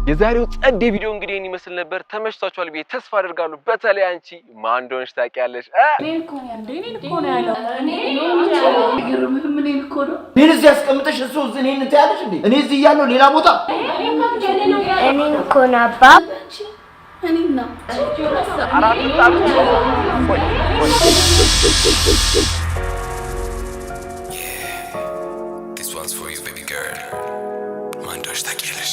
የዛሬው ጸዴ ቪዲዮ እንግዲህ እኔ መስል ነበር ተመችቷችኋል ብዬ ተስፋ አደርጋለሁ። በተለይ አንቺ ማን እንደሆነሽ ታውቂያለሽ? እኔን እኮ ነው ያለው። እኔን እዚህ ያስቀምጠሽ እሱ እኔን ትያለሽ እንዴ? እኔ እዚህ እያለሁ ሌላ ቦታ እኔን እኮ ነው አባ እኔን ነው This one's for you, baby girl. ማን እንደሆነሽ ታውቂያለሽ?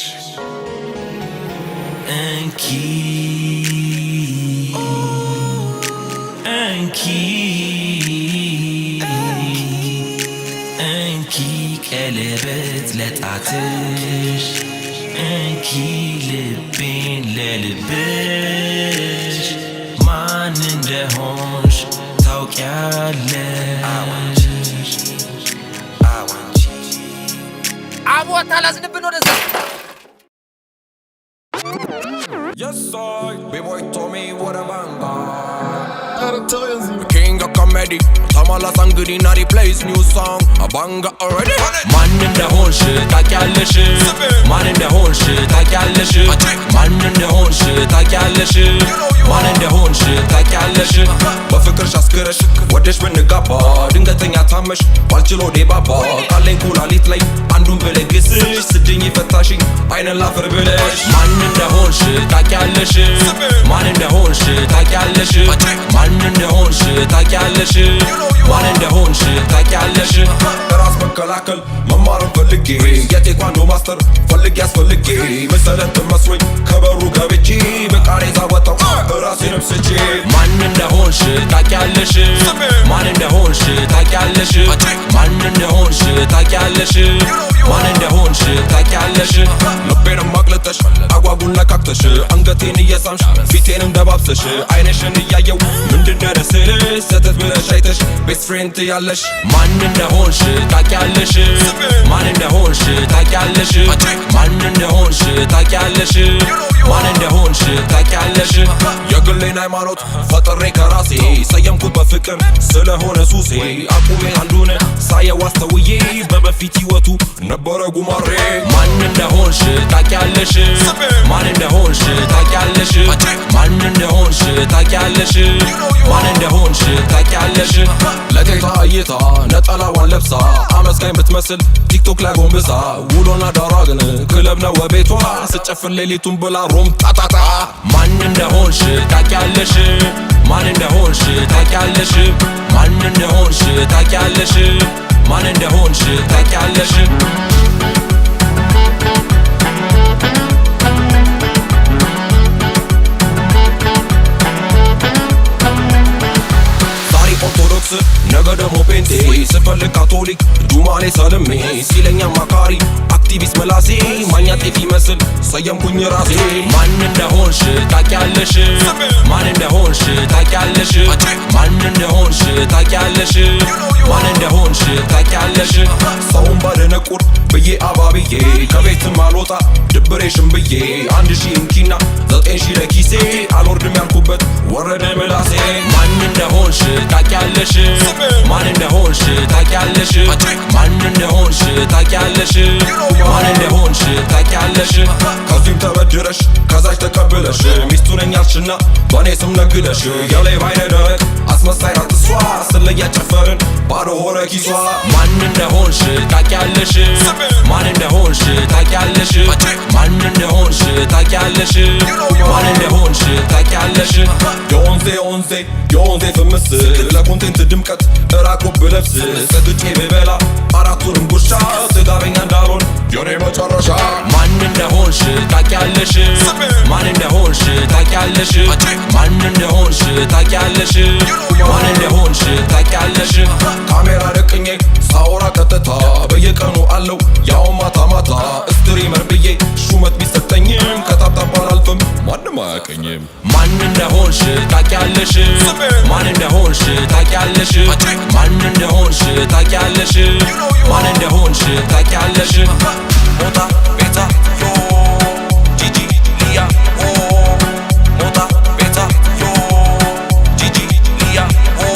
እንኪ ቀለበት ለጣትሽ እንኪ ልቤን ለልብሽ ማን እንደሆንሽ ታውቂያለሽ አቦታ ላዝንብን ወደዛ Yes, I. B-boy told me what a banger. The king of comedy. Tamala sangri nari plays new song. A banger already. Man in the whole shit, I can't listen. Man in the whole shit, I can't listen. Man in the whole shit, I can't listen. Man in the whole shit, I can't listen. በፍቅርሽ አስክረሽ ወደሽ ብንጋባ ድንገተኛ ታመሽ ባልችሎ ዴባባ ካለኝ ኩላሊት ላይ አንዱን ብለግስሽ ስድኝ ፈታሽኝ አይነን ላፍር ብለሽ ማን እንደሆንሽ ታውቂያለሽ ማን እንደሆንሽ ታውቂያለሽ ማን እንደሆንሽ ታውቂያለሽ ማን እንደሆንሽ ታውቂያለሽ ራስ መከላከል መማር ፈልጌ የቴኳንዶ ማስተር ፈልጌ አስፈልጌ መሰረት መስሎኝ ከበሩ ገብቼ በቃሬዛ ወጣው ራሴንም ስቼ ማን እንደሆንሽ ታውቂያለሽ ማን እንደሆንሽ ታውቂያለሽ ማን እንደሆንሽ ታውቂያለሽ ማን እንደሆንሽ ታውቂያለሽ ልቤንም ማቅለጠሽ አጓጉል ነካክተሽ አንገቴን እየሳምሽ ፊቴንም ደባብሰሽ አይነሽን እያየው ምንድነው ደስልሽ ሰተት ብለሽ አይተሽ ቤስት ፍሬንድ ያለሽ ማን እንደሆንሽ ታውቂያለሽ ማን እንደሆንሽ ታውቂያለሽ ማን እንደሆንሽ ታውቂያለሽ ማን እንደሆንሽ ታውቂያለሽ የግሌን ሃይማኖት ፈጥሬ ከራሴ ሰየምኩት በፍቅር ስለሆነ ሱሴ አቁሜ አንዱን ሳየው አስተውዬ በበፊት ህይወቱ ነበረ ጉማሬ ማን እንደሆንሽ ታውቂያለሽ ማን እንደሆንሽ ታውቂያለሽ ማን እንደሆንሽ ታውቂያለሽ ማን እንደሆንሽ ታውቂያለሽ ለጌታ እይታ ነጠላዋን ለብሳ አመስጋኝ ብትመስል ቲክቶክ ላይ ጎንብሳ ውሎና ዳሯ ግን ክለብ ነው ቤቷ ስጨፍር ሌሊቱን ብላ ሮም ጣጣጣ ማን እንደሆንሽ ታውቂያለሽ ማን እንደሆንሽ ታውቂያለሽ ማን እንደሆንሽ ታውቂያለሽ ማን እንደሆንሽ ታውቂያለሽ ኦርቶዶክስ ነገ ደሞ ፔንቴ ስፈልግ ካቶሊክ ዱማኔ ሰልሜ ሲለኛ ማካሪ አክቲቪስት መላሴ ማኛ ጤፍ ይመስል ሰየምኩኝ ራሴ ማን እንደሆንሽ ታውቂያለሽ ማን እንደሆንሽ ታውቂያለሽ ማን እንደሆንሽ ታውቂያለሽ ማን እንደሆንሽ ታውቂያለሽ ሰውን ባደነቁር ብዬ አባብዬ ከቤትም አልወጣ ድብሬሽን ብዬ 1000 እንኪና 9000 ለኪሴ አልወርድም ያልኩበት ወረደ ምላሴ ማን እንደሆንሽ ታውቂያለሽ ማን እንደሆንሽ ታውቂያለሽ ማን እንደሆንሽ ታውቂያለሽ ማን እንደሆንሽ ታውቂያለሽ ከዚህም ተበድረሽ ከዛች ተቀብለሽ ሚስቱ ነኝ አልሽና በኔ ስም ነግደሽ የላይ ባይነ ደረቅ አስመሳይ ናት እሷ ስለያ ጨፈርን ባዶ ሆነ ኪሷ ማን እንደሆንሽ ታውቂያለሽ ማን እንደሆንሽ ታውቂያለሽ ማን እንደሆንሽ ታውቂያለሽ ማን እንደሆንሽ ታውቂያለሽ የወንዜ ፍምስ ለኮንቴንት ድምቀት እራቁብ ብለብስ ሰግጬ ብበላ አራቱንም ጉርሻ ስጋበኛ እንዳልሆን የኔ መጨረሻ ማን እንደሆንሽ ታውቂያለሽ ማን እንደሆንሽ ታውቂያለሽ ማን እንደሆንሽ ታውቂያለሽ ማን እንደሆንሽ ታውቂያለሽ ካሜራ ደቅኜ ሳወራ ቀጥታ በየቀኑ አለው ያው ማታ ማታ ስትሪመር ብዬ ሹመት ቢሰጠኝም ከታብታብ አላልፍም ማንም አያውቀኝም ማን እንደሆንሽ ታውቂያለሽ ማን እንደሆንሽ ታውቂያለሽ ማን እንደሆንሽ ታውቂያለሽ ማን እንደሆንሽ ታውቂያለሽ ሞታ ቤታ ዮ ጂጂ ሊያ ኦ ሞታ ቤታ ዮ ጂጂ ሊያ ኦ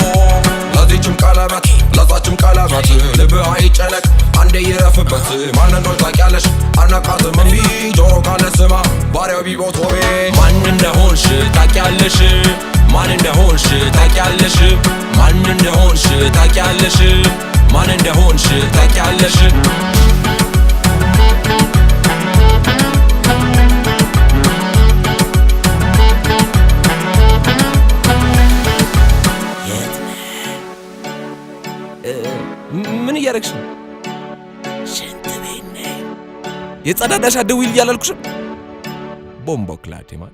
ለዚችም ቀለበት ለዛችም ቀለበት ልብህ አይጨነቅ አንዴ ይረፍበት ማን እንደሆንሽ ታውቂያለሽ አናቃትም እምቢ ጆሮ ካለ ስማ habibo tobe man እንደሆንሽ ታውቂያለሽ ማን እንደሆንሽ ታውቂያለሽ ማን እንደሆንሽ ታውቂያለሽ ማን እንደሆንሽ ታውቂያለሽ ምን እያደረግሽ ነው? ሽንት ቤት ነኝ። የጸዳዳሽ አትደውይልኝ አላልኩሽም? ቦምቦ ክላቴ ማን